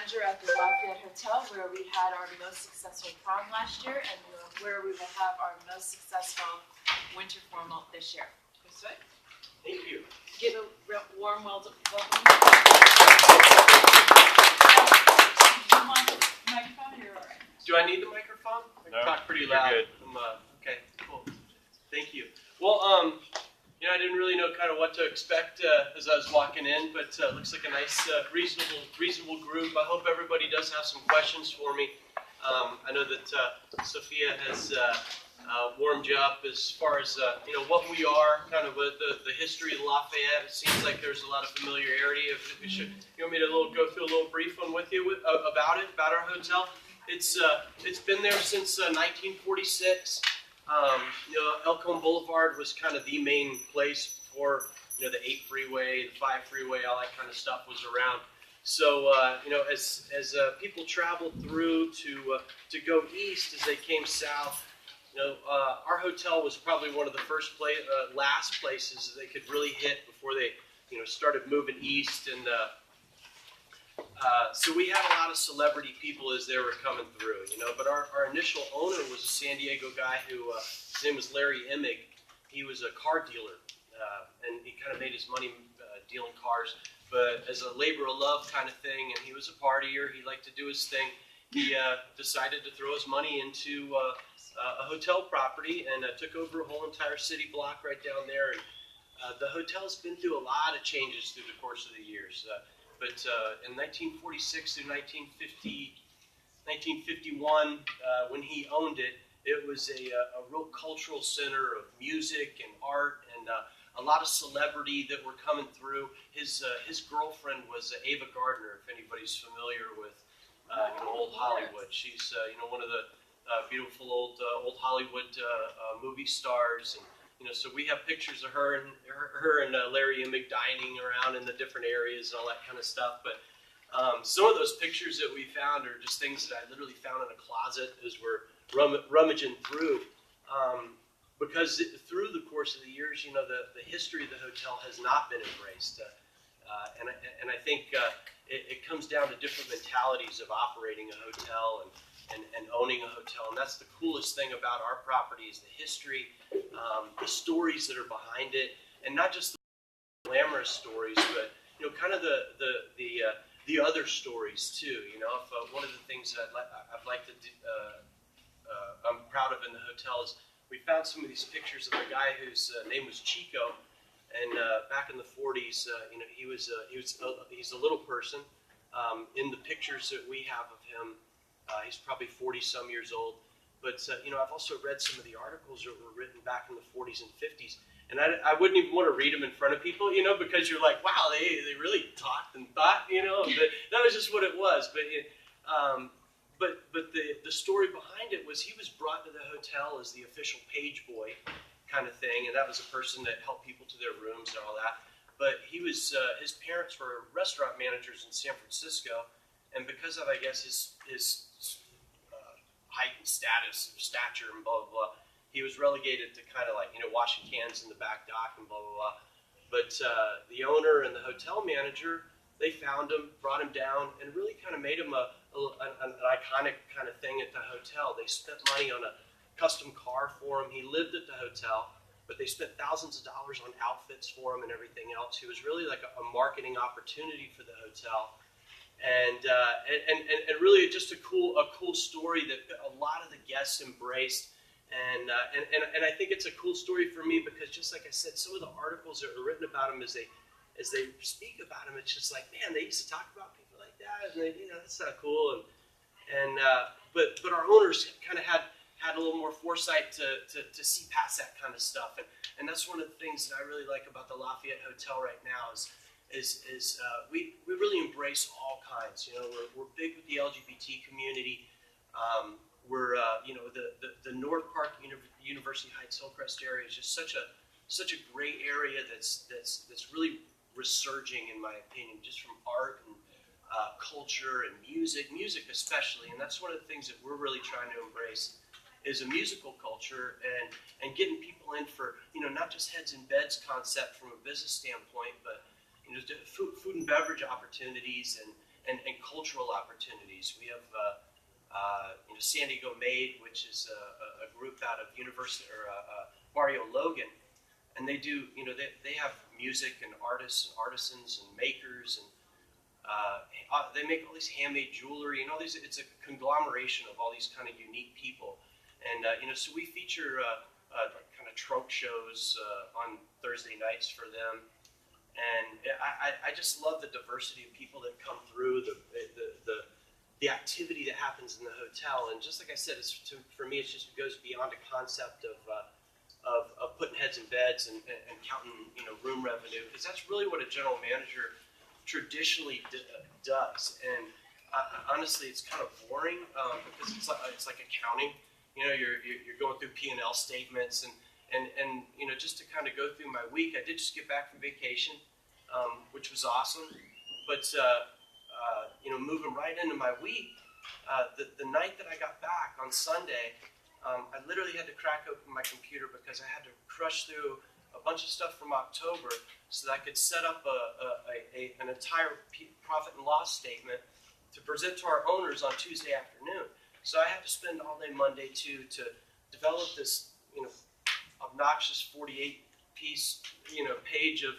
manager at the Lafayette Hotel, where we had our most successful prom last year, and where we will have our most successful winter formal this year. Thank you. Give a warm welcome. Do you want the microphone, or you're all right? Do I need the microphone? I No, talk pretty you're loud. good. Okay, cool. Thank you. Well, you know, I didn't really know kind of what to expect as I was walking in, but looks like a nice, reasonable group. I hope everybody does have some questions for me. I know that Sophia has warmed you up as far as you know what we are, kind of the history of Lafayette. It seems like there's a lot of familiarity. If we should, you want me to go through a little brief one with you about our hotel? It's been there since 1946. You know, Elkhorn Boulevard was kind of the main place for, you know, the 8 freeway, the 5 freeway, all that kind of stuff was around. So, you know, as people traveled through to go east as they came south, you know, our hotel was probably one of the last places that they could really hit before they, you know, started moving east. And so we had a lot of celebrity people as they were coming through, you know. But our initial owner was a San Diego guy who, his name was Larry Emig. He was a car dealer, and he kind of made his money dealing cars. But as a labor of love kind of thing, and he was a partier, he liked to do his thing, he decided to throw his money into a hotel property and took over a whole entire city block right down there. And the hotel's been through a lot of changes through the course of the years. But in 1946 through 1951, when he owned it, it was a real cultural center of music and art and a lot of celebrity that were coming through. His girlfriend was Ava Gardner, if anybody's familiar with you know, old Hollywood. She's you know, one of the beautiful old Hollywood movie stars. And you know, so we have pictures of her and Larry Emig dining around in the different areas and all that kind of stuff. But some of those pictures that we found are just things that I literally found in a closet as we're rummaging through. Because through the course of the years, you know, the history of the hotel has not been embraced. And I think it comes down to different mentalities of operating a hotel and owning a hotel. And that's the coolest thing about our property is the history, the stories that are behind it, and not just the glamorous stories, but you know, kind of the other stories too. You know, if, one of the things that I'd like to do, I'm proud of in the hotel is we found some of these pictures of a guy whose name was Chico, and back in the 40s, you know, he's a little person. In the pictures that we have of him, he's probably 40-some years old. But you know, I've also read some of the articles that were written back in the 40s and 50s, and I wouldn't even want to read them in front of people, you know, because you're like, wow, they really talked and thought, you know. But that was just what it was. But the story behind it was he was brought to the hotel as the official page boy kind of thing, and that was a person that helped people to their rooms and all that. But he was his parents were restaurant managers in San Francisco, and because of, I guess, his height and stature and blah, blah, blah, he was relegated to kind of like, you know, washing cans in the back dock and blah, blah, blah. But the owner and the hotel manager, they found him, brought him down, and really kind of made him an iconic kind of thing at the hotel. They spent money on a custom car for him. He lived at the hotel, but they spent thousands of dollars on outfits for him and everything else. He was really like a marketing opportunity for the hotel. And really just a cool story that a lot of the guests embraced, and I think it's a cool story for me because, just like I said, some of the articles that were written about him as they speak about him, it's just like, man, they used to talk about people like that, and you know, that's not cool. But our owners kind of had a little more foresight to see past that kind of stuff, and that's one of the things that I really like about the Lafayette Hotel right now is we really embrace all kinds. You know, we're big with the LGBT community. We're you know, the North Park University Heights Hillcrest area is just such a great area that's really resurging, in my opinion, just from art and culture and music especially. And that's one of the things that we're really trying to embrace is a musical culture and getting people in for, you know, not just heads and beds concept from a business standpoint, but you know, food and beverage opportunities and cultural opportunities. We have San Diego Made, which is a group out of University or Barrio Logan, and they do they have music and artists and artisans and makers, and they make all these handmade jewelry and all these. It's a conglomeration of all these kind of unique people, and so we feature kind of trunk shows on Thursday nights for them. And I just love the diversity of people that come through, the activity that happens in the hotel. And just like I said, for me, it just goes beyond a concept of putting heads in beds and counting room revenue, because that's really what a general manager traditionally does. And honestly, it's kind of boring because it's like accounting. You're going through P&L statements and just to kind of go through my week. I did just get back from vacation, which was awesome. But moving right into my week, the night that I got back on Sunday, I literally had to crack open my computer because I had to crush through a bunch of stuff from October so that I could set up an entire profit and loss statement to present to our owners on Tuesday afternoon. So I had to spend all day Monday to develop this obnoxious 48-piece page of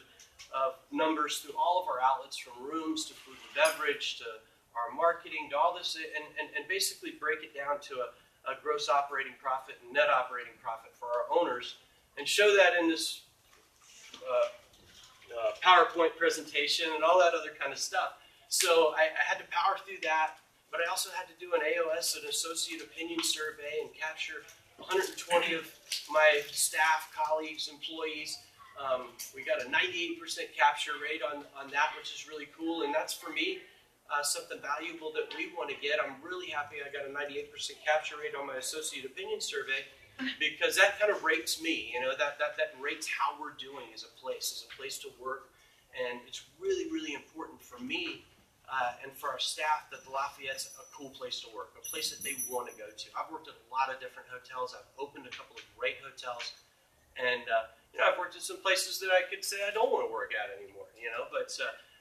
numbers through all of our outlets, from rooms to food and beverage to our marketing to all this, and basically break it down to a gross operating profit and net operating profit for our owners, and show that in this PowerPoint presentation and all that other kind of stuff. So I had to power through that, but I also had to do an AOS, an associate opinion survey, and capture 120 of my staff, colleagues, employees. We got a 98% capture rate on that, which is really cool, and that's for me something valuable that we want to get. I'm really happy I got a 98% capture rate on my associate opinion survey, because that kind of rates me. That rates how we're doing as a place to work, and it's really, really important for me and for our staff that the Lafayette's a cool place to work, a place that they want to go to. I've worked at a lot of different hotels. I've opened a couple of great hotels, and I've worked at some places that I could say I don't want to work at anymore. But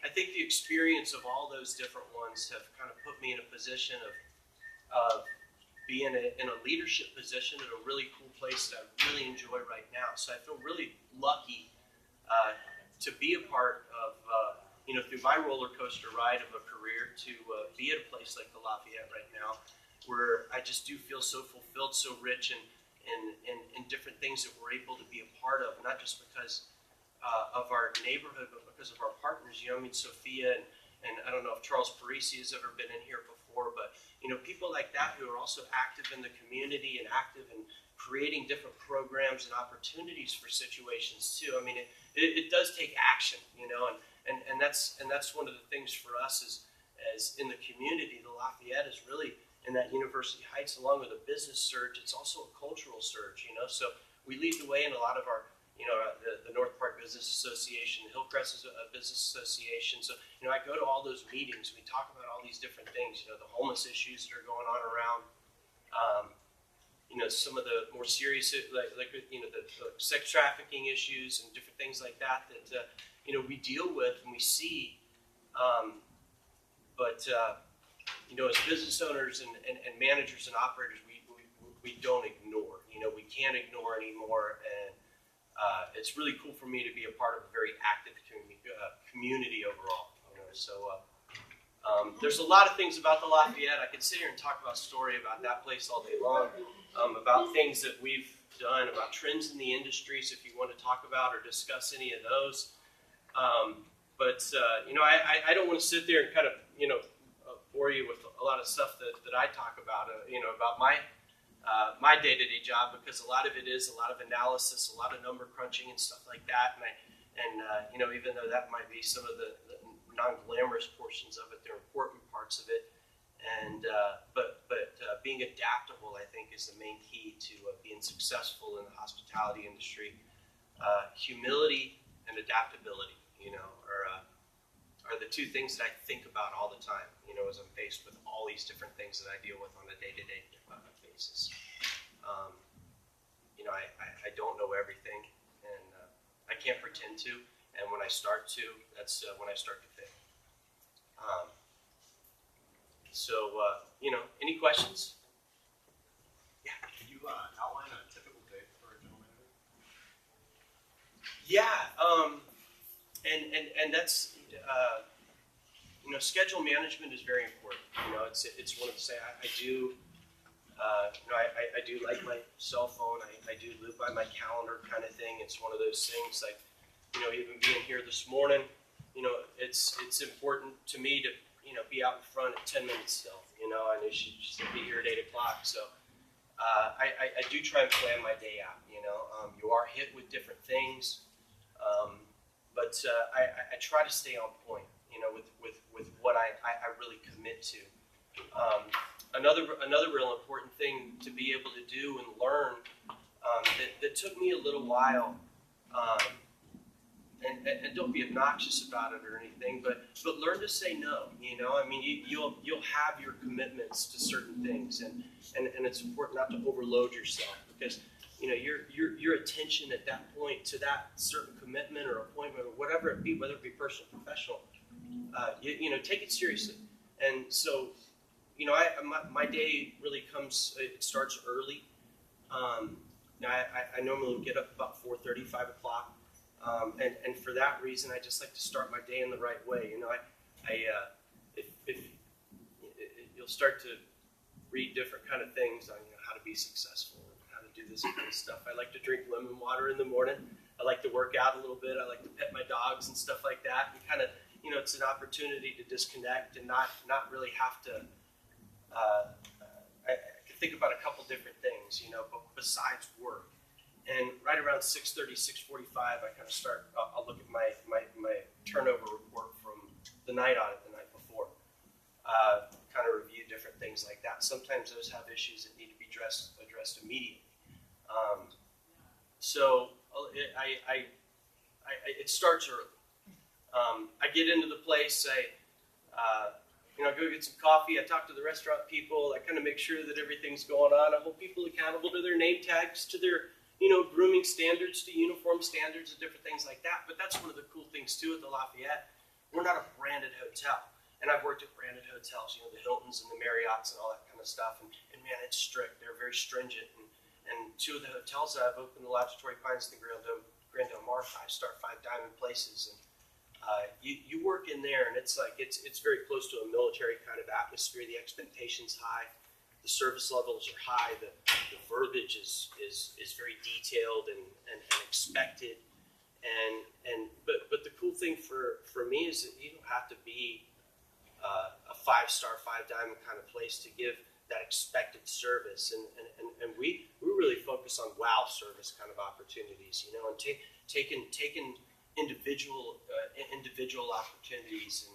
I think the experience of all those different ones have kind of put me in a position of being in a leadership position at a really cool place that I really enjoy right now. So I feel really lucky to be a part of, through my roller coaster ride of a career, to be at a place like the Lafayette right now, where I just do feel so fulfilled, so rich, and different things that we're able to be a part of, not just because of our neighborhood, but because of our partners. Sophia, and I don't know if Charles Parisi has ever been in here before, but people like that who are also active in the community and active in creating different programs and opportunities for situations too. It does take action, and that's one of the things for us as in the community. The Lafayette is really in that University Heights, along with a business surge. It's also a cultural surge, so we lead the way in a lot of our, the North Park Business Association, Hillcrest is a business association. So, I go to all those meetings. We talk about all these different things, the homeless issues that are going on around, some of the more serious, like the sex trafficking issues and different things like that we deal with and we see. As business owners and managers and operators, we don't ignore. We can't ignore anymore, and it's really cool for me to be a part of a very active community overall. There's a lot of things about the Lafayette. I could sit here and talk about a story about that place all day long, about things that we've done, about trends in the industries, if you want to talk about or discuss any of those. I don't want to sit there and kind of, bore you with a lot of stuff that I talk about, about my day-to-day job, because a lot of it is a lot of analysis, a lot of number crunching and stuff like that. Even though that might be some of the non-glamorous portions of it, they're important parts of it. But being adaptable, I think, is the main key to being successful in the hospitality industry. Humility and adaptability, are the two things that I think about all the time, as I'm faced with all these different things that I deal with on a day-to-day basis. I don't know everything, and I can't pretend to, and when I start to, that's when I start to fail. So, any questions? Yeah. Can you outline a typical day for a general manager? Yeah, and that's schedule management is very important. It's one of the I do. I do like my cell phone. I do live by my calendar kind of thing. It's one of those things like, even being here this morning, it's important to me to, be out in front at 10 minutes still, and I should just be here at 8 o'clock. So I do try and plan my day out, you are hit with different things, but I try to stay on point, with what I really commit to. Another real important thing to be able to do and learn that took me a little while, and don't be obnoxious about it or anything, but learn to say no. You'll have your commitments to certain things, and it's important not to overload yourself, because your attention at that point to that certain commitment or appointment or whatever it be, whether it be personal or professional, take it seriously. And so, my day really it starts early. I normally get up about 4:30, 5 o'clock. And for that reason, I just like to start my day in the right way. If you'll start to read different kind of things on how to be successful and how to do this kind of stuff. I like to drink lemon water in the morning. I like to work out a little bit. I like to pet my dogs and stuff like that. And kind of, it's an opportunity to disconnect and not really have to. I think about a couple different things, but besides work. And right around 6:30, 6:45, I kind of start. I'll look at my turnover report from the night audit the night before. Kind of review different things like that. Sometimes those have issues that need to be addressed immediately. So it starts early. I get into the place. I go get some coffee. I talk to the restaurant people. I kind of make sure that everything's going on. I hold people accountable to their name tags, to their grooming standards, to uniform standards and different things like that. But that's one of the cool things too at the Lafayette. We're not a branded hotel. And I've worked at branded hotels, the Hiltons and the Marriotts and all that kind of stuff. And man, it's strict. They're very stringent. And two of the hotels that I've opened, the Laboratory Pines and the Grand Del Mar, 5-star, 5-diamond places. And you work in there, and it's like it's very close to a military kind of atmosphere. The expectation's high. The service levels are high. The verbiage is very detailed and expected. But the cool thing for me is that you don't have to be a 5-star, 5-diamond kind of place to give that expected service. And we really focus on wow service kind of opportunities, and taking individual opportunities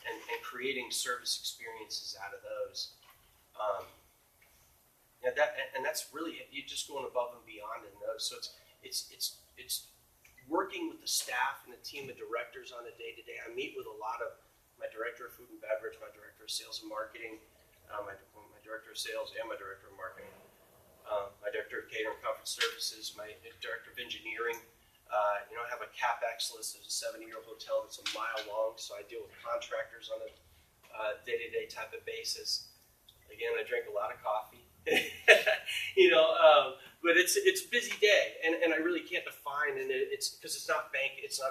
and creating service experiences out of those. That's really you're just going above and beyond in those. So it's working with the staff and the team of directors on a day-to-day. I meet with a lot of my director of food and beverage, my director of sales and marketing, my director of sales and my director of marketing, my director of catering and conference services, my director of engineering. I have a CapEx list of a 70-year hotel that's a mile long, so I deal with contractors on a day-to-day type of basis. Again, I drink a lot of coffee, but it's a busy day, and I really can't define, and it's because it's not a banker's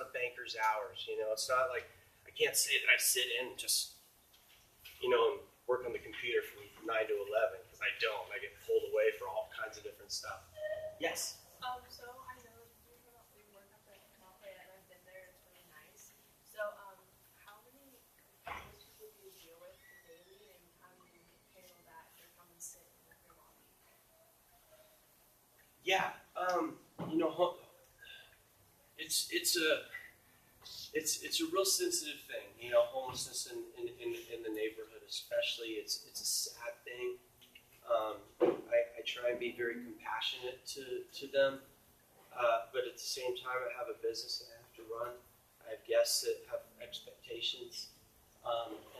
hours. It's not like I can't say that I sit in and just and work on the computer from 9 to 11, because I don't. I get pulled away for all kinds of different stuff. Yes. So I know we work up at Lafayette, and I've been there. It's really nice. So, how many people do you deal with daily, and how do you handle that? They come and sit in your lobby. Yeah. It's a real sensitive thing. Homelessness in the neighborhood, especially. It's a sad thing. I try and be very compassionate to them, but at the same time, I have a business that I have to run. I have guests that have expectations,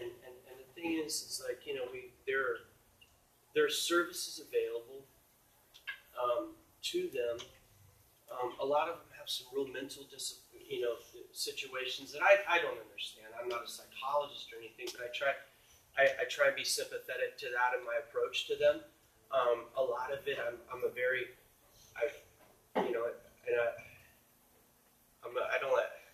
and the thing is like there are services available to them. A lot of them have some real mental situations that I don't understand. I'm not a psychologist or anything, but I try I try and be sympathetic to that in my approach to them. A lot of it, I'm a very, you know, and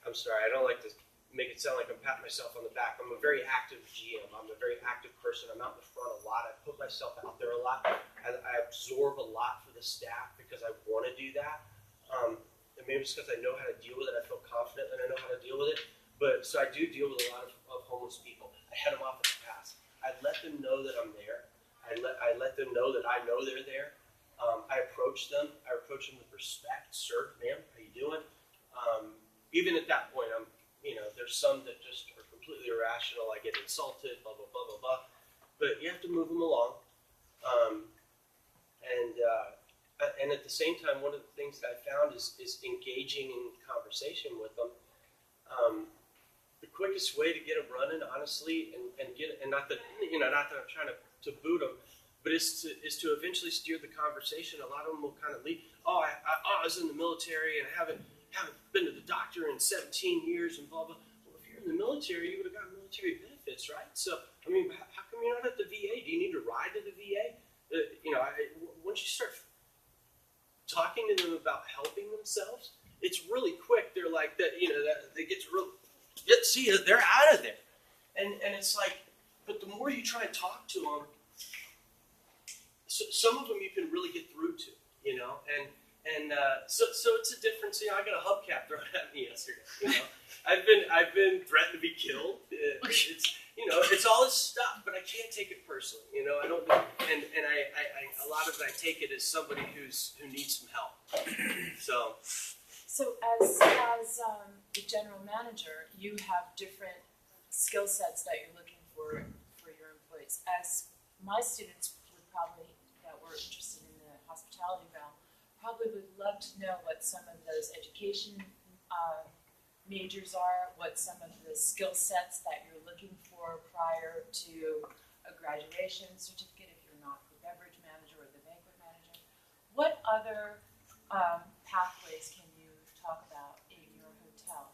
I'm sorry, I don't like to make it sound like I'm patting myself on the back. I'm a very active GM. I'm a very active person. I'm out in the front a lot. I put myself out there a lot. I absorb a lot for the staff because I want to do that. And maybe it's because I know how to deal with it. I feel confident that I know how to deal with it. But so I do deal with a lot of homeless people. I head them off at the pass. I let them know that I'm there. I let them know that I know they're there. I approach them. I approach them with respect. Sir, ma'am, how you doing? Even at that point, there's some that just are completely irrational. I get insulted, blah, blah, blah, blah, blah. But you have to move them along. And at the same time, one of the things that I found is engaging in conversation with them. The quickest way to get them running, honestly, and not that I'm trying to boot them, but is to eventually steer the conversation. A lot of them will kind of leave. I was in the military and I haven't been to the doctor in 17 years and blah blah. Well, if you're in the military, you would have gotten military benefits, right? So I mean, how come you're not at the VA? Do you need to ride to the VA? Once you start talking to them about helping themselves, it's really quick. They're like that. That they get to really see they're out of there, and it's like, but the more you try and talk to them, some of them you can really get through to, so it's a difference. I got a hubcap thrown at me yesterday. I've been threatened to be killed. It's all this stuff, but I can't take it personally. I don't, and I a lot of it I take it as somebody who needs some help. So as the general manager, you have different skill sets that you're looking for your employees. As my students that were interested in the hospitality realm, probably would love to know what some of those education majors are, what some of the skill sets that you're looking for prior to a graduation certificate if you're not the beverage manager or the banquet manager. What other pathways can you talk about in your hotel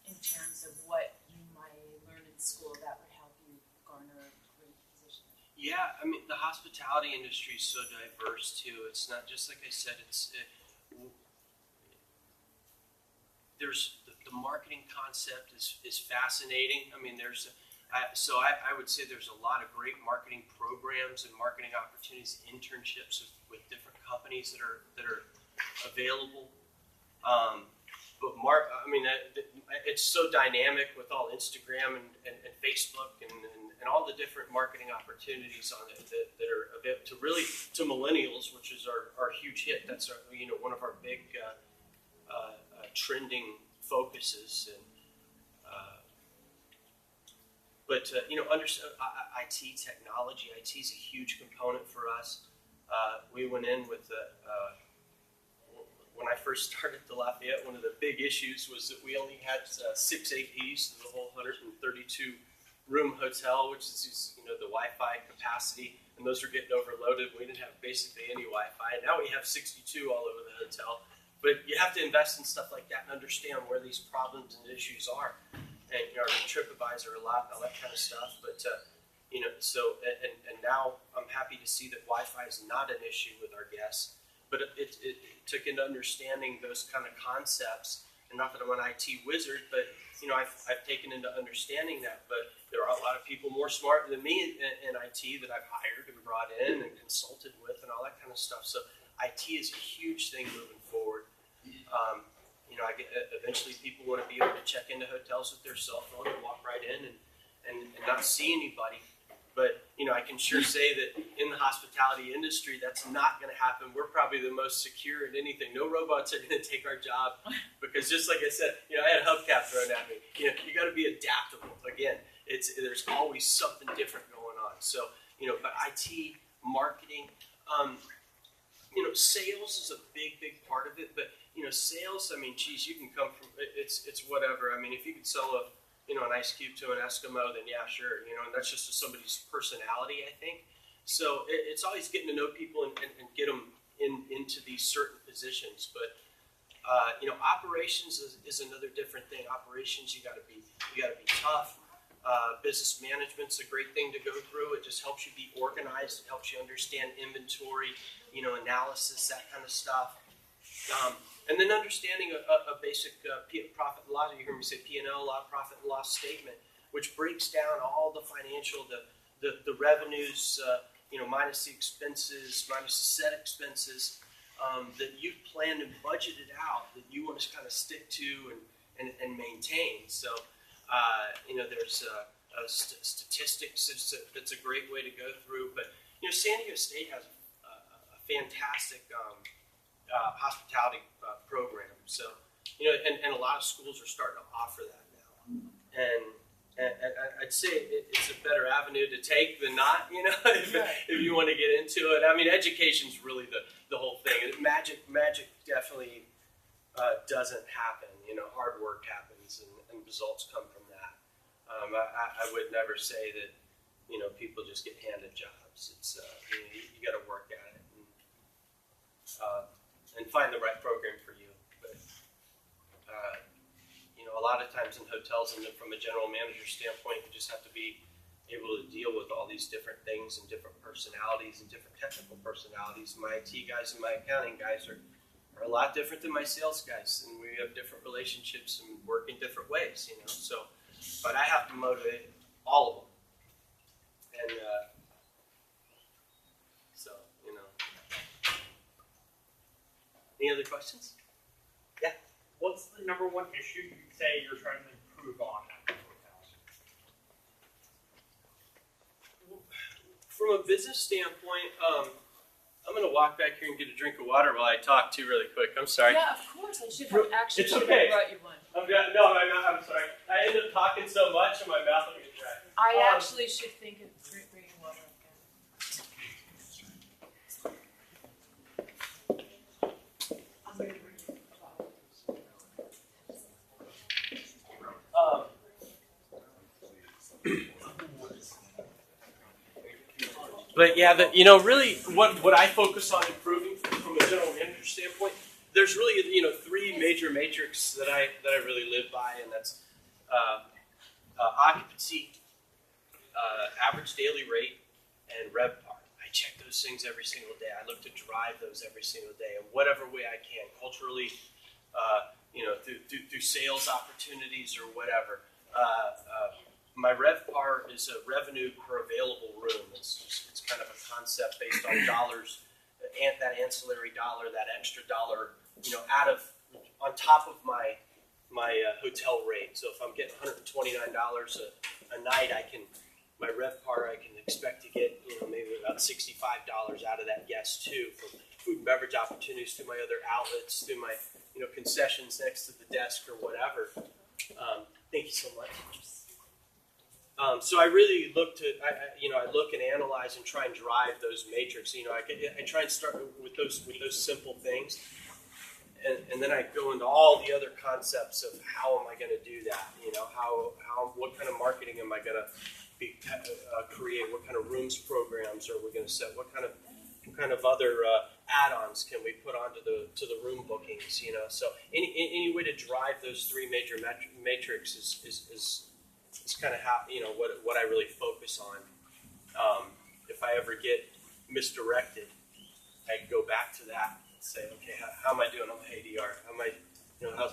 in terms of what you might learn in school that would help you garner a great position? Yeah, I mean, the hospitality industry is so diverse too. It's not just like I said. There's the marketing concept is fascinating. I mean, I would say there's a lot of great marketing programs and marketing opportunities, internships with different companies that are available. It's so dynamic with all Instagram and Facebook and all the different marketing opportunities on it that are available to millennials, which is our huge hit. That's one of our big trending focuses. And IT technology. IT is a huge component for us. We went in with when I first started at the Lafayette, one of the big issues was that we only had 6 APs to the whole 132 room hotel, which is the Wi-Fi capacity, and those were getting overloaded. We didn't have basically any Wi-Fi. Now we have 62 all over the hotel. But you have to invest in stuff like that and understand where these problems and issues are, and our TripAdvisor a lot, all that kind of stuff. But and now I'm happy to see that Wi-Fi is not an issue with our guests. But it took into understanding those kind of concepts, and not that I'm an IT wizard, but I've taken into understanding that. But there are a lot of people more smart than me in IT that I've hired and brought in and consulted with and all that kind of stuff. So IT is a huge thing moving forward. Eventually people want to be able to check into hotels with their cell phone and walk right in and not see anybody. But, I can sure say that in the hospitality industry, that's not going to happen. We're probably the most secure in anything. No robots are going to take our job because just like I said, I had a hubcap thrown at me. You got to be adaptable. Again, there's always something different going on. So, but IT, marketing, sales is a big part of it. But, sales, I mean, geez, you can come from, it's whatever. I mean, if you could sell an ice cube to an Eskimo, then yeah, sure, and that's just somebody's personality, I think. So it's always getting to know people and get them into these certain positions. But operations is another different thing. Operations, you got to be tough. Business management's a great thing to go through. It just helps you be organized. It helps you understand inventory, analysis, that kind of stuff. And then understanding a basic profit and loss. You hear me say P&L, profit and loss statement, which breaks down all the financial, the revenues, minus the expenses, minus the set expenses that you've planned and budgeted out that you want to kind of stick to and maintain. So, there's statistics. That's a great way to go through. But, San Diego State has a fantastic hospitality program. So, and a lot of schools are starting to offer that now. And I'd say it's a better avenue to take than not, if you want to get into it. I mean, education's really the whole thing. And magic definitely doesn't happen. Hard work happens and results come from that. I would never say that, people just get handed jobs. It's, you got to work at it and find the right program for you. But, a lot of times in hotels, and from a general manager standpoint, you just have to be able to deal with all these different things and different personalities and different technical personalities. My IT guys and my accounting guys are a lot different than my sales guys, and we have different relationships and work in different ways, So, but I have to motivate all of them, and so. Any other questions? Yeah. What's the number one issue you say you're trying to improve on at the hotel? From a business standpoint, I'm going to walk back here and get a drink of water while I talk too really quick. I'm sorry. Yeah, of course. I should have It's okay. brought you one. I'm sorry. I end up talking so much and my mouth will get dry. I actually should think of bringing water again. But yeah, really what I focus on improving from a general manager standpoint, there's really three major matrix that I really live by, and that's occupancy, average daily rate, and RevPAR. I check those things every single day. I look to drive those every single day in whatever way I can, culturally, through sales opportunities or whatever. My RevPAR is a revenue per available room. It's kind of a concept based on dollars, that ancillary dollar, that extra dollar, on top of my hotel rate. So if I'm getting $129 a night, my RevPAR I can expect to get maybe about $65 out of that guest too, from food and beverage opportunities to my other outlets, to my concessions next to the desk or whatever. Thank you so much. So I really look I look and analyze and try and drive those matrix. I try and start with those simple things, and then I go into all the other concepts of how am I going to do that? What kind of marketing am I going to create? What kind of rooms programs are we going to set? What kind of other add-ons can we put onto the room bookings? So any way to drive those three major matrix is kind of how what I really focus on. If I ever get misdirected, I go back to that and say, okay, how am I doing on my ADR? How am I,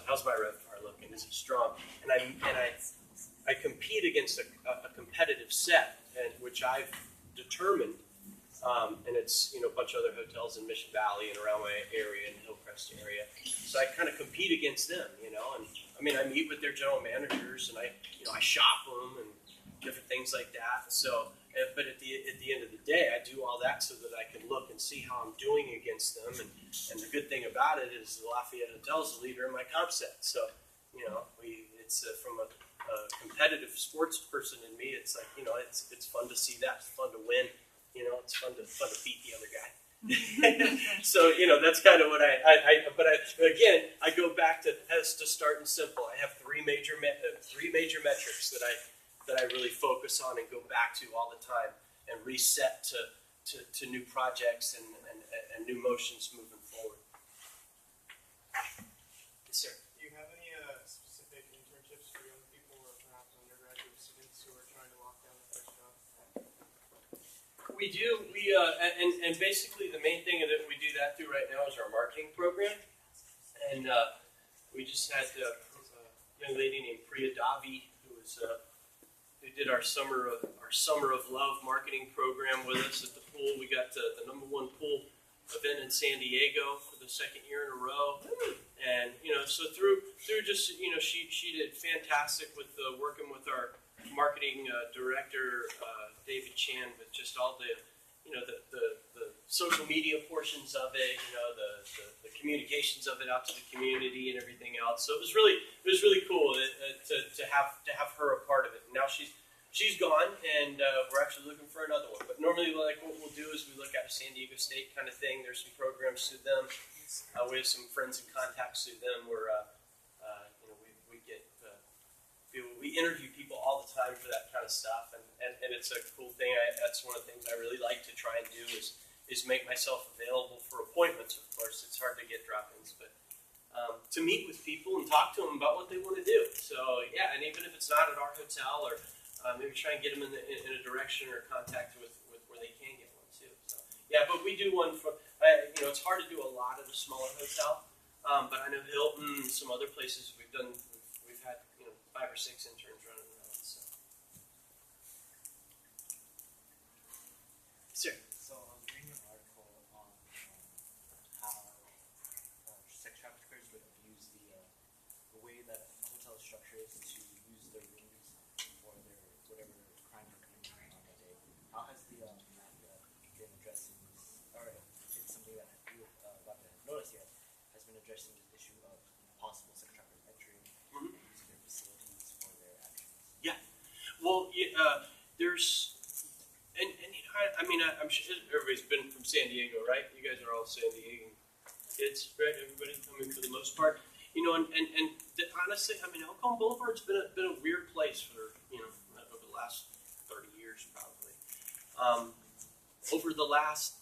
how's my RevPAR looking? Is it strong? And I compete against a competitive set, which I've determined, and it's a bunch of other hotels in Mission Valley and around my area and Hillcrest area. So I kind of compete against them, and I meet with their general managers and I shop them and different things like that. So, but at the end of the day, I do all that so that I can look and see how I'm doing against them. And the good thing about it is the Lafayette Hotel is the leader in my comp set. So, it's from a competitive sports person in me. It's like it's fun to see that. It's fun to win. It's fun to beat the other guy. So that's kind of what I go back to starting simple. I have three major metrics that I really focus on and go back to all the time and reset to new projects and new motions moving forward. Yes, sir. Do you have any specific internships for young people or perhaps undergraduate students who are We do. And basically the main thing that we do that through right now is our marketing program. And we just had a young lady named Priya Davi who did our summer of love marketing program with us at the pool. We got the #1 pool event in San Diego for the second year in a row. And so through just she did fantastic with working with our marketing director David Chan with just all the the social media portions of it, the communications of it out to the community and everything else. So it was really cool to have her a part of it. And now she's gone, and we're actually looking for another one. But normally, like what we'll do is we look at a San Diego State kind of thing. There's some programs through them. We have some friends and contacts through them where we get we interview people all the time for that kind of stuff, and it's a cool thing. That's one of the things I really like to try and do is make myself available for appointments. Of course, it's hard to get drop-ins, but to meet with people and talk to them about what they want to do. So yeah, and even if it's not at our hotel, or maybe try and get them in a direction or contact with where they can get one too. So yeah, but we do one for it's hard to do a lot at a smaller hotel, but I know Hilton and some other places we've had 5 or 6 interns running around. So. Sir. So I was reading an article on how sex traffickers would abuse the way that a hotel structure is to use their rooms for their whatever crime they're committing on that day. How has the been addressing this, or it's something that you not noticed yet, has been addressing this issue of possible sex traffickers entering and using their facilities for their actions? Yeah. Well, there's I'm sure everybody's been from San Diego, right? You guys are all San Diego kids, right? Everybody, for the most part, honestly, El Cajon Boulevard's been a weird place for over the last 30 years, probably. Over the last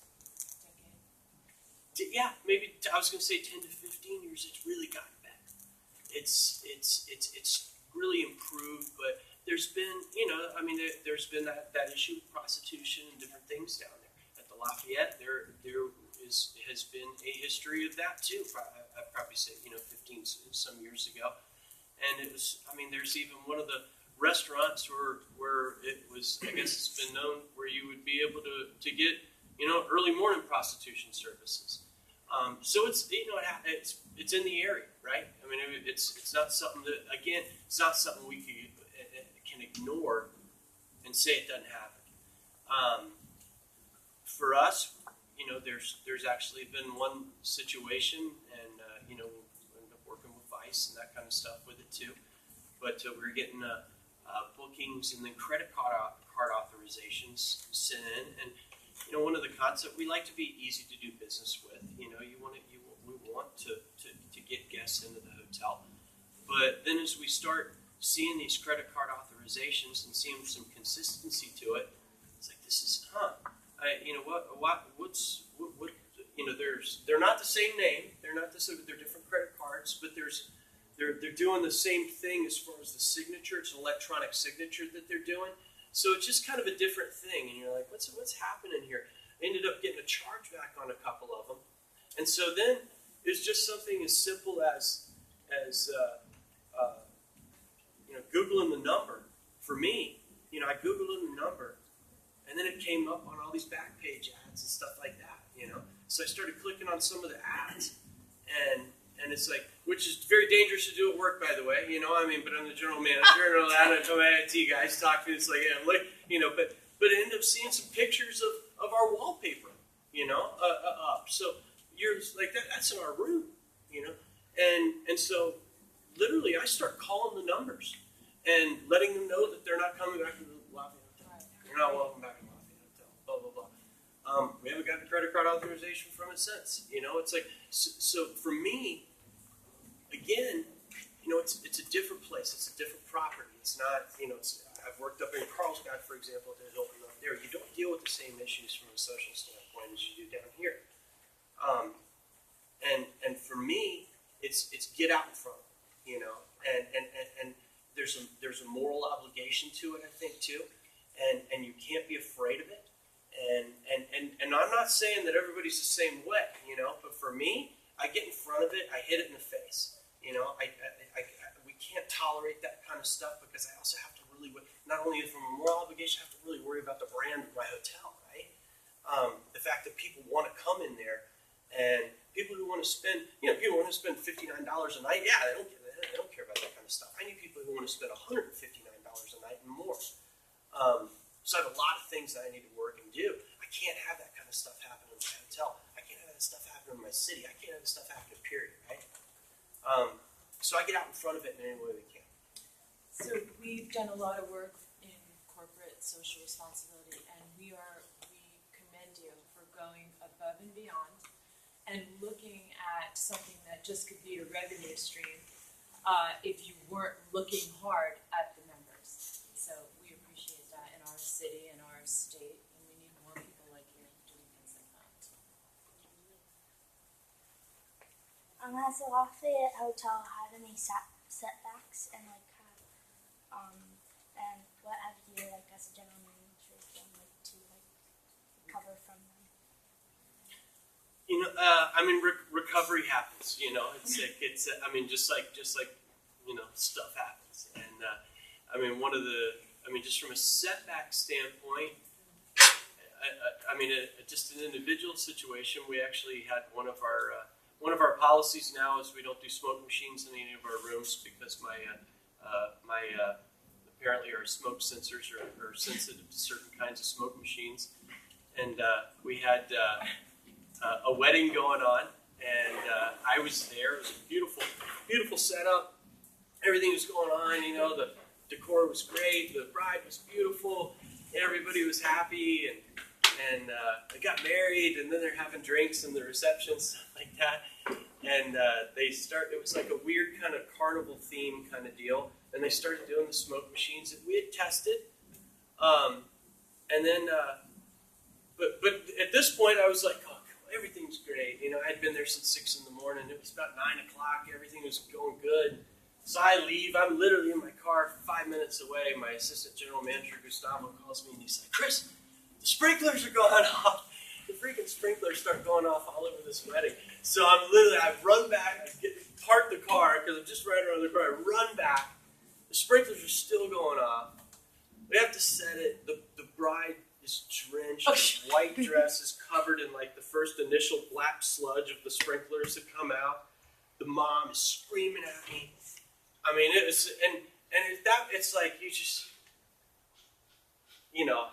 maybe I was going to say 10 to 15 years, it's really gotten better. It's really improved, but there's been there's been that issue of prostitution and different things down there at the Lafayette. There has been a history of that too. I'd probably say 15 some years ago, and it was there's even one of the restaurants where it was, I guess it's been known, where you would be able to get early morning prostitution services. So it's it's in the area, right? It's not something that, again, it's not something we can ignore and say it doesn't happen. For us, there's actually been one situation, and we ended up working with Vice and that kind of stuff with it too. But we're getting bookings and then credit card authorizations sent in, and one of the concepts, we like to be easy to do business with. We want to get guests into the hotel, but then as we start seeing these credit card authorizations and seeing some consistency to it, it's like, this is they're not the same name, they're different credit cards, but they're doing the same thing as far as the signature. It's an electronic signature that they're doing. So it's just kind of a different thing, and you're like, what's happening here? I ended up getting a chargeback on a couple of them, and so then it's just something as simple as Googling the number. For me, I Googled the number, and then it came up on all these back page ads and stuff like that. So I started clicking on some of the ads, and it's like, which is very dangerous to do at work, by the way, but I'm the general manager and all that, and I told my IT guys, talk to me, it's like, but I ended up seeing some pictures of our wallpaper, up. So you're like, that's in our room, and so literally I start calling the numbers and letting them know that they're not coming back to the Lafayette Hotel. You're not welcome back to the Lafayette Hotel, blah, blah, blah. We haven't gotten a credit card authorization from it since, it's like, so for me, again, it's a different place. It's a different property. It's not, I've worked up in Carlsbad, for example, at the Hilton up there. You don't deal with the same issues from a social standpoint as you do down here. And for me, it's get out in front, and there's a moral obligation to it, I think, too. And you can't be afraid of it. And not saying that everybody's the same way, you know, but for me, I get in front of it, I hit it in the face. You know, we can't tolerate that kind of stuff because I also have to really, not only from a moral obligation, I have to really worry about the brand of my hotel, right? The fact that people want to come in there and people who want to spend, you know, people want to spend $59 a night. Yeah, they don't care about that kind of stuff. I need people who want to spend $159 a night and more. So I have a lot of things that I need to work and do. I can't have that kind of stuff happen in my hotel. I can't have that stuff happen in my city. I can't have that stuff happen in period, right? So I get out in front of it in any way we can. So we've done a lot of work in corporate social responsibility, and we commend you for going above and beyond and looking at something that just could be a revenue stream if you weren't looking hard at the members. So we appreciate that in our city and our state, and we need more people like you doing things like that. Has the Lafayette Hotel had any setbacks, and and what have you, as a general manager, done to recover from them? You know, recovery happens. You know, it's just like you know, stuff happens, and just from a setback standpoint, just an individual situation, we actually had one of our policies now is we don't do smoke machines in any of our rooms because apparently our smoke sensors are sensitive to certain kinds of smoke machines. And we had a wedding going on, and I was there. It was a beautiful, beautiful setup. Everything was going on, you know, the decor was great, the bride was beautiful, everybody was happy, and they got married, and then they're having drinks and the reception, stuff like that. And it was like a weird kind of carnival theme kind of deal. And they started doing the smoke machines that we had tested. And then, but at this point I was like, oh, everything's great. You know, I'd been there since 6 in the morning. It was about 9 o'clock. Everything was going good. So I leave. I'm literally in my car 5 minutes away. My assistant general manager, Gustavo, calls me and he's like, Chris, the sprinklers are going off. The freaking sprinklers start going off all over this wedding. So I run back, park the car, because I'm just right around the car. I run back. The sprinklers are still going off. We have to set it. The bride is drenched. Her white dress is covered in like the first initial black sludge of the sprinklers that come out. The mom is screaming at me. I mean, it was, it's like you just, you know,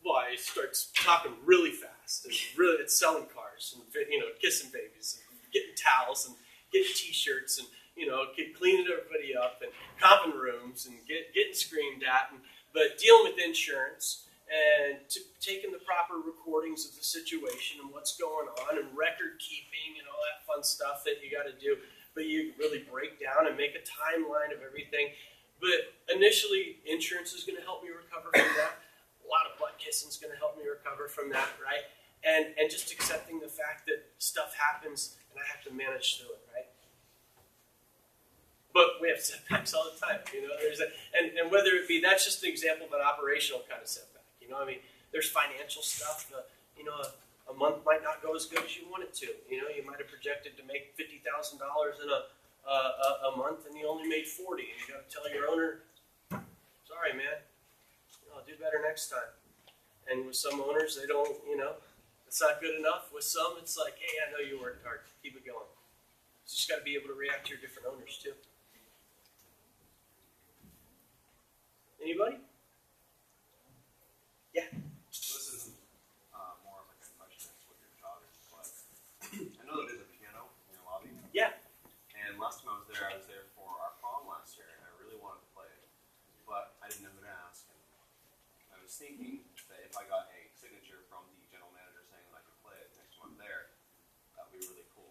I start talking really fast and really, it's selling cars and, you know, kissing babies and getting towels and getting t-shirts and, you know, cleaning everybody up and comping rooms and getting screamed at, but dealing with insurance and taking the proper recordings of the situation and what's going on and record keeping and all that fun stuff that you got to do. But you really break down and make a timeline of everything. But initially, insurance is going to help me recover from that. A lot of butt kissing is going to help me recover from that, right? And just accepting the fact that stuff happens and I have to manage through it, right? But we have setbacks all the time, you know. And whether it be, that's just an example of an operational kind of setback, you know. I mean, there's financial stuff. You know, a month might not go as good as you want it to. You know, you might have projected to make $50,000 in a month, and you only made 40, and you got to tell your owner, sorry, man. I'll do better next time. And with some owners, they don't, you know, it's not good enough. With some, it's like, hey, I know you worked hard. Keep it going. So you just got to be able to react to your different owners, too. Anybody? Yeah. So this isn't more of like a question as what your job is, but I know that there's a piano in your lobby. Yeah. And last time I was there for our prom last year, and I really wanted to play it, but I didn't know who to ask. And I was thinking that if I got a signature from the general manager saying that I could play it next month there, that would be really cool.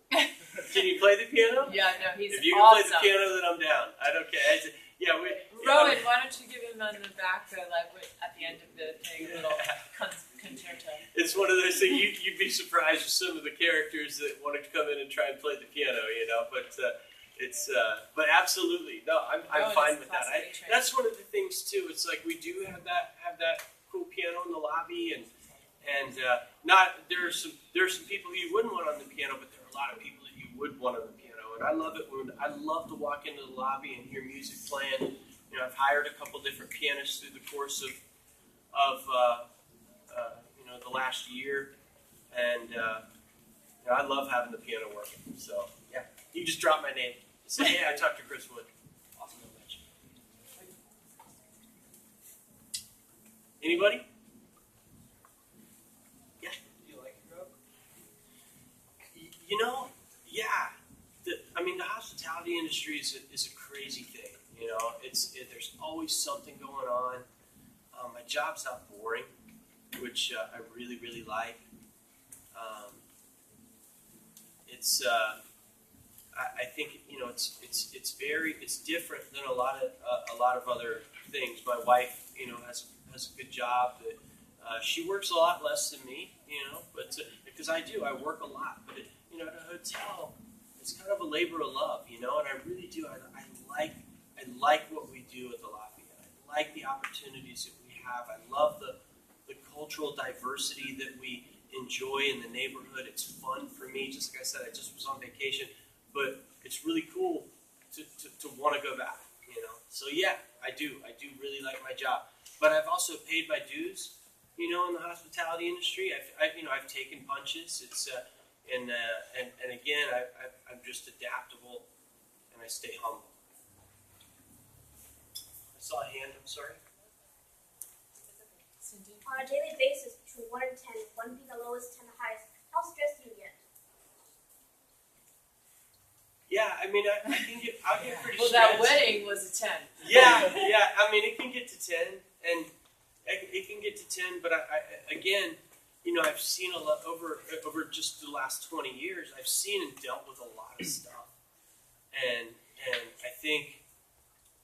Can you play the piano? Yeah, no, he's awesome. If you can play the piano, then I'm down. I don't care. Rowan, why don't you give him on the back, at the end of the thing, a little concerto. It's one of those things, you'd be surprised with some of the characters that want to come in and try and play the piano, you know, but but absolutely, no, I'm fine with that. That's one of the things too. It's like we do have that cool piano in the lobby, and And there are some people who you wouldn't want on the piano, but there are a lot of people that you would want on the piano. And I love it when I love to walk into the lobby and hear music playing. You know, I've hired a couple different pianists through the course of the last year, and I love having the piano working. So yeah, you just drop my name. Say, hey, I talked to Chris Wood. Awesome to meet you. Anybody? Yeah. Do you like it, Rob? You know, yeah. The hospitality industry is a crazy thing. You know, there's always something going on. My job's not boring, which I really, really like. I think it's different than a lot of other things. My wife, has a good job. That she works a lot less than me, but because I work a lot. But at a hotel, it's kind of a labor of love, and I really do. I like what we do at the Lafayette. I like the opportunities that we have. I love the cultural diversity that we enjoy in the neighborhood. It's fun for me. Just like I said, I just was on vacation, but it's really cool to want to go back. So yeah, I do really like my job. But I've also paid my dues, in the hospitality industry. I've taken punches. It's and again, I'm just adaptable, and I stay humble. I saw a hand. I'm sorry. Cindy? On a daily basis, between 1 and 10, 1 being the lowest, 10 the highest, how stressed do you get? Yeah, I'll get pretty Well, stressed. that wedding was a 10. Yeah. It can get to 10, and it can get to 10. But I've seen a lot over just the last 20 years. I've seen and dealt with a lot of stuff, and I think,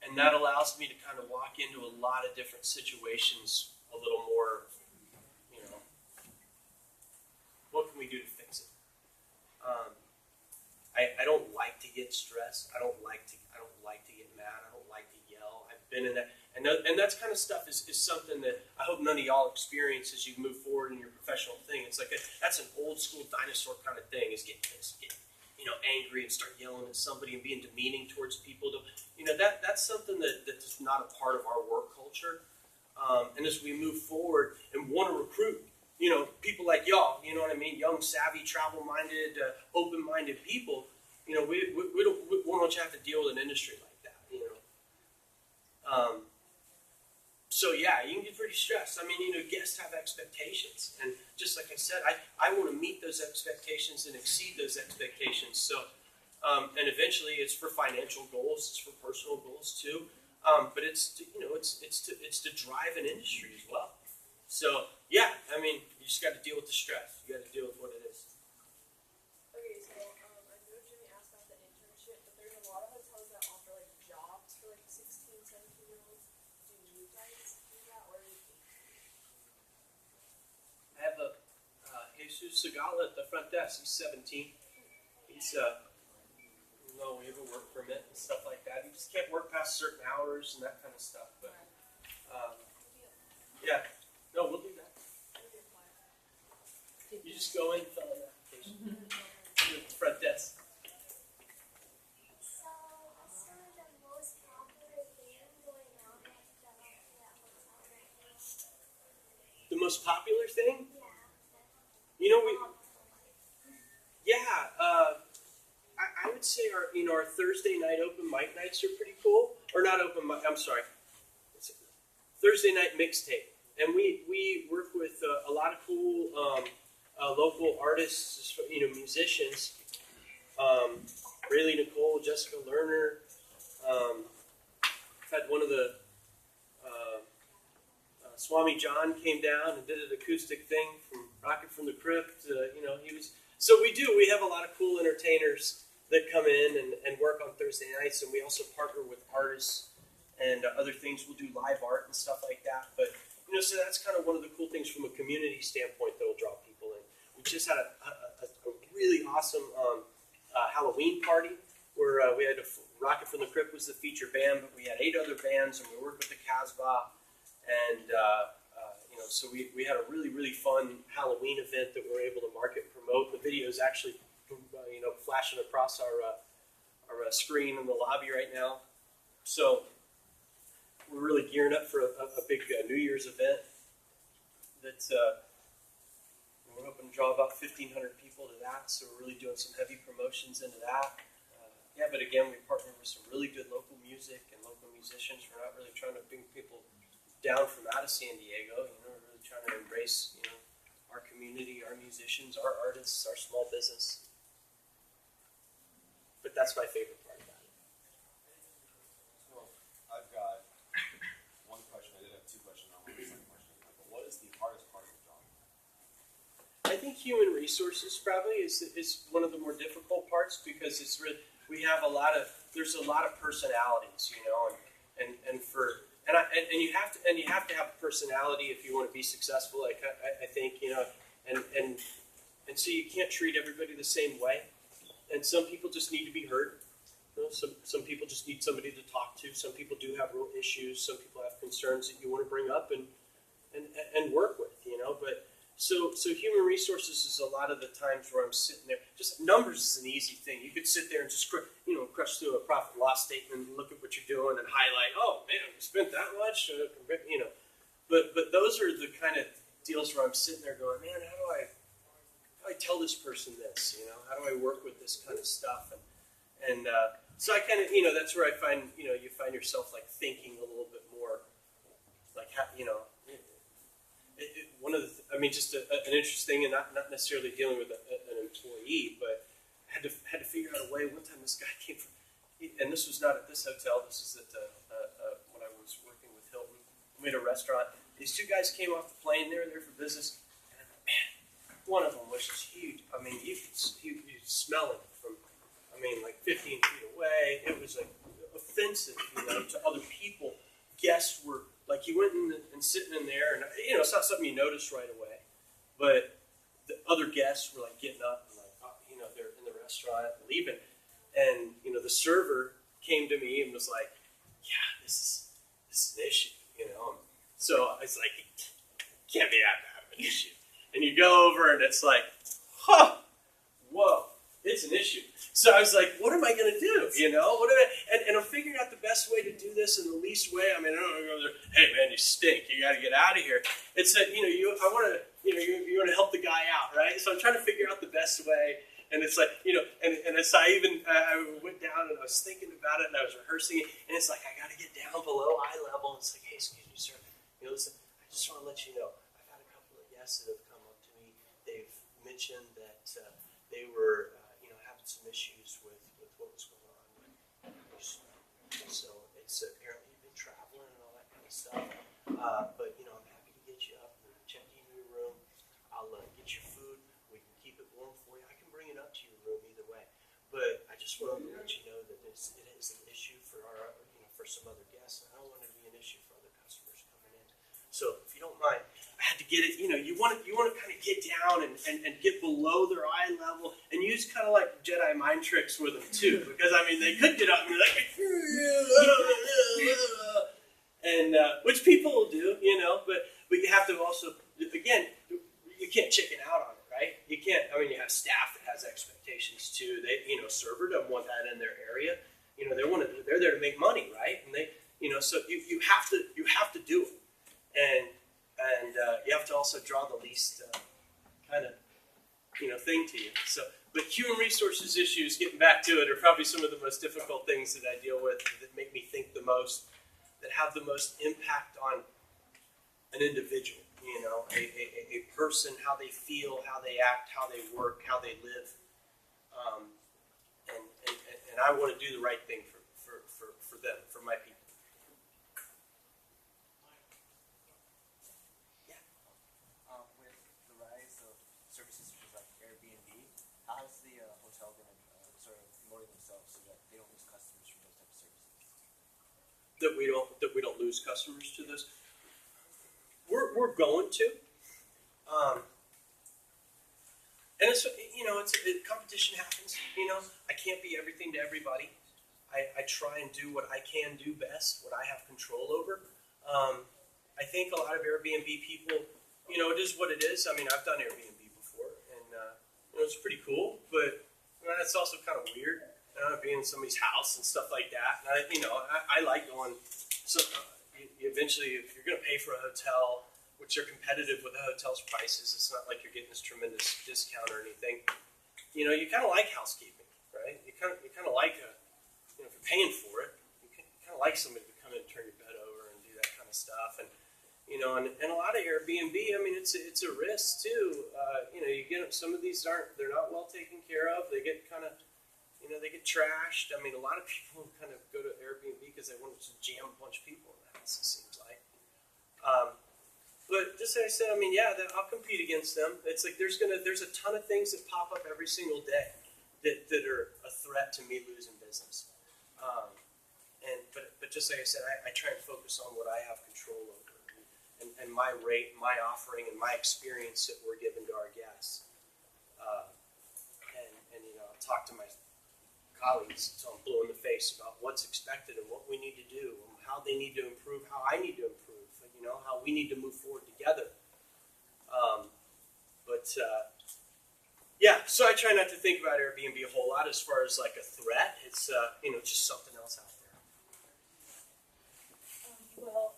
and that allows me to kind of walk into a lot of different situations a little more. What can we do to fix it? I don't like to get stressed. I don't like to get mad. I don't like to yell. I've been in that, and that's kind of stuff is something that I hope none of y'all experience as you move forward in your professional thing. It's like that's an old school dinosaur kind of thing. Is get pissed, get angry, and start yelling at somebody and being demeaning towards people. That's something that's not a part of our work culture. And as we move forward and want to recruit, people like y'all, young, savvy, travel-minded, open-minded people, we won't want you to have to deal with an industry like that, So yeah, you can get pretty stressed. Guests have expectations, and just like I said, I want to meet those expectations and exceed those expectations. So, and eventually, it's for financial goals, it's for personal goals too. But it's to drive an industry as well. So yeah, you just got to deal with the stress. You got to deal with what it is. Okay, so I know Jimmy asked about the internship, but there's a lot of hotels that offer jobs for 16, 17-year-olds. Do you guys do that, or anything? I have a Jesus Segala at the front desk. He's 17. He's we have a work permit and stuff like that. You just can't work past certain hours and that kind of stuff. But yeah, no, we'll do that. You just go in and fill out an application. At the front desk. So, what's the most popular thing going on at the hotel right now? The most popular thing? I would say our Thursday night open mic nights are pretty cool. Or not open mic, I'm sorry. Thursday night mixtape. And we work with a lot of cool local artists, musicians. Rayleigh Nicole, Jessica Lerner. I've had one of the Swami John came down and did an acoustic thing from Rocket from the Crypt. He was. So we have a lot of cool entertainers that come in and work on Thursday nights, and we also partner with artists and other things. We'll do live art and stuff like that. But so that's kind of one of the cool things from a community standpoint that will draw people in. We just had a really awesome Halloween party where we had Rocket from the Crypt was the feature band, but we had 8 other bands, and we worked with the Casbah, and so we had a really fun Halloween event that we were able to market and promote. The video is actually flashing across our screen in the lobby right now. So we're really gearing up for a big New Year's event that we're hoping to draw about 1,500 people to that. So we're really doing some heavy promotions into that. Yeah, but again, we partner with some really good local music and local musicians. We're not really trying to bring people down from out of San Diego. We're really trying to embrace, our community, our musicians, our artists, our small business. But that's my favorite part about it. So I've got one question. I did have two questions. I want the second question. But what is the hardest part of the job? I think human resources probably is one of the more difficult parts because it's really, there's a lot of personalities, and you have to have a personality if you want to be successful. Like I think, and so you can't treat everybody the same way. And some people just need to be heard. Some people just need somebody to talk to. Some people do have real issues. Some people have concerns that you want to bring up and work with, But so human resources is a lot of the times where I'm sitting there. Just numbers is an easy thing. You could sit there and just crush through a profit and loss statement and look at what you're doing and highlight. Oh man, we spent that much. But those are the kind of deals where I'm sitting there going, man, how do I tell this person this? How do I work with this kind of stuff? And so I kind of, that's where I find, you find yourself like thinking a little bit more, like just an interesting, and not necessarily dealing with an employee, but had to figure out a way. One time this guy came from, and this was not at this hotel. This is at when I was working with Hilton. We had a restaurant. These two guys came off the plane. They were there for business. And man, one of them was just huge. I mean, you could smell it from, like 15 feet away. It was like offensive, to other people. Guests were like, you went in and sitting in there, and it's not something you notice right away. But the other guests were like getting up and like, they're in the restaurant leaving, and the server came to me and was like, "Yeah, this is an issue," So I was like, "It can't be that bad of an issue." And you go over and it's like, whoa, it's an issue. So I was like, what am I going to do? And I'm figuring out the best way to do this in the least way. I don't want to go there, hey man, you stink. You got to get out of here. It's that, you want to help the guy out, right? So I'm trying to figure out the best way. And it's like, and it's, I went down and I was thinking about it and I was rehearsing it. And it's like, I got to get down below eye level. It's like, hey, excuse me, sir. Listen, I just want to let you know, I've had a couple of guests that have come up to me. They've mentioned that they were, having some issues with what was going on. So it's apparently you've been traveling and all that kind of stuff. But, I'm happy to get you up and check you into your room. I'll get your food. We can keep it warm for you. I can bring it up to your room either way. But I just wanted to let you know that it is an issue for our, for some other guests. And I don't want it to be an issue for other customers coming in. So if you don't mind, I had to get it. You want to kind of get down and get below their eye level and use kind of like Jedi mind tricks with them too, because they could get up and be like, and which people will do, but you have to also, again, you can't chicken out on it, right? You can't. You have staff that has expectations too. They, server doesn't want that in their area. They're there to make money, right? And they, so you have to do it. And you have to also draw the least kind of thing to you. So, but human resources issues, getting back to it, are probably some of the most difficult things that I deal with, that make me think the most, that have the most impact on an individual. A person, how they feel, how they act, how they work, how they live, and I want to do the right thing for them, for my people. Services such as like Airbnb, how has the hotel been sort of promoting themselves so that they don't lose customers from those types of services? That we don't lose customers to this. We're going to, and it's competition happens. I can't be everything to everybody. I try and do what I can do best, what I have control over. I think a lot of Airbnb people, you know, it is what it is. I mean, I've done Airbnb before, and you know, it's pretty cool, but you know, it's also kind of weird, being in somebody's house and stuff like that. And I like going. So you eventually, if you're going to pay for a hotel, which are competitive with the hotel's prices, it's not like you're getting this tremendous discount or anything. You know, you kind of like housekeeping, right? You kind of like you know, if you're paying for it, you kind of like somebody to come in and turn your bed over and do that kind of stuff. And you know, and a lot of Airbnb, I mean, it's a risk too. You know, you get some of these they're not well taken care of. They get kind of, you know, they get trashed. I mean, a lot of people kind of go to Airbnb because they want to jam a bunch of people in the house, it seems like. But just like I said, I mean, yeah, I'll compete against them. It's like there's a ton of things that pop up every single day that are a threat to me losing business. But just like I said, I try and focus on what I have control over. And my rate, my offering, and my experience that we're giving to our guests. And you know, I talk to my colleagues until I'm blue in the face about what's expected and what we need to do, and how they need to improve, how I need to improve, and, you know, how we need to move forward together. Yeah, so I try not to think about Airbnb a whole lot as far as like a threat. It's you know, just something else out there. Well,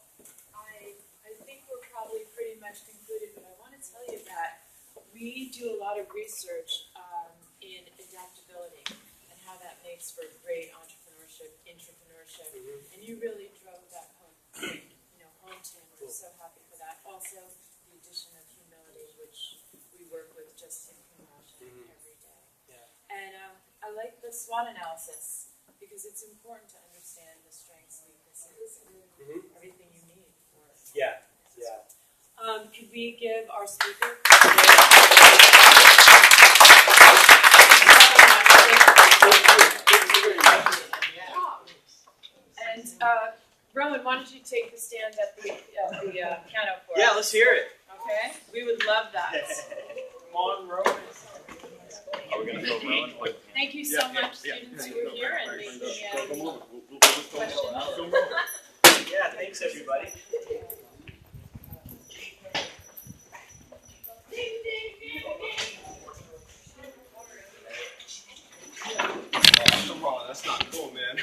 I think we're probably pretty much concluded, but I want to tell you that we do a lot of research in adaptability and how that makes for great entrepreneurship, intrapreneurship, and you really drove that home to me. We're so happy for that. Also, the addition of humility, which we work with just in promotion every day. Yeah. And I like the SWOT analysis because it's important to understand the strengths, weaknesses, and everything you need for it. Yeah, yeah. Could we give our speaker? And Rowan, why don't you take the stand at the piano for us? Yeah, let's hear it. Okay, we would love that. Come on, Rowan. Are we going to go Rowan? Thank you so much, students who are here and making questions. Yeah, thanks everybody. Come on, that's not cool, man.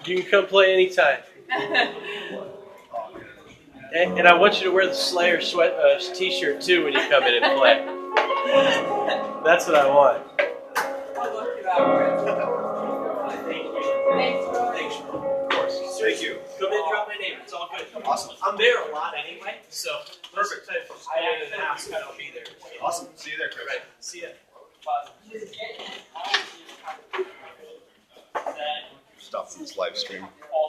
You can come play anytime. And I want you to wear the Slayer t-shirt too when you come in and play. That's what I want. I'll look you out. Thank you. Thanks, Rowan. Thanks, of course. Thank you. Come in, drop my name. It's all good. Awesome. I'm there a lot anyway, so Perfect. Just come in and ask, and I'll be there. Awesome. See you there, Chris. Right. See ya. Stop this live stream. All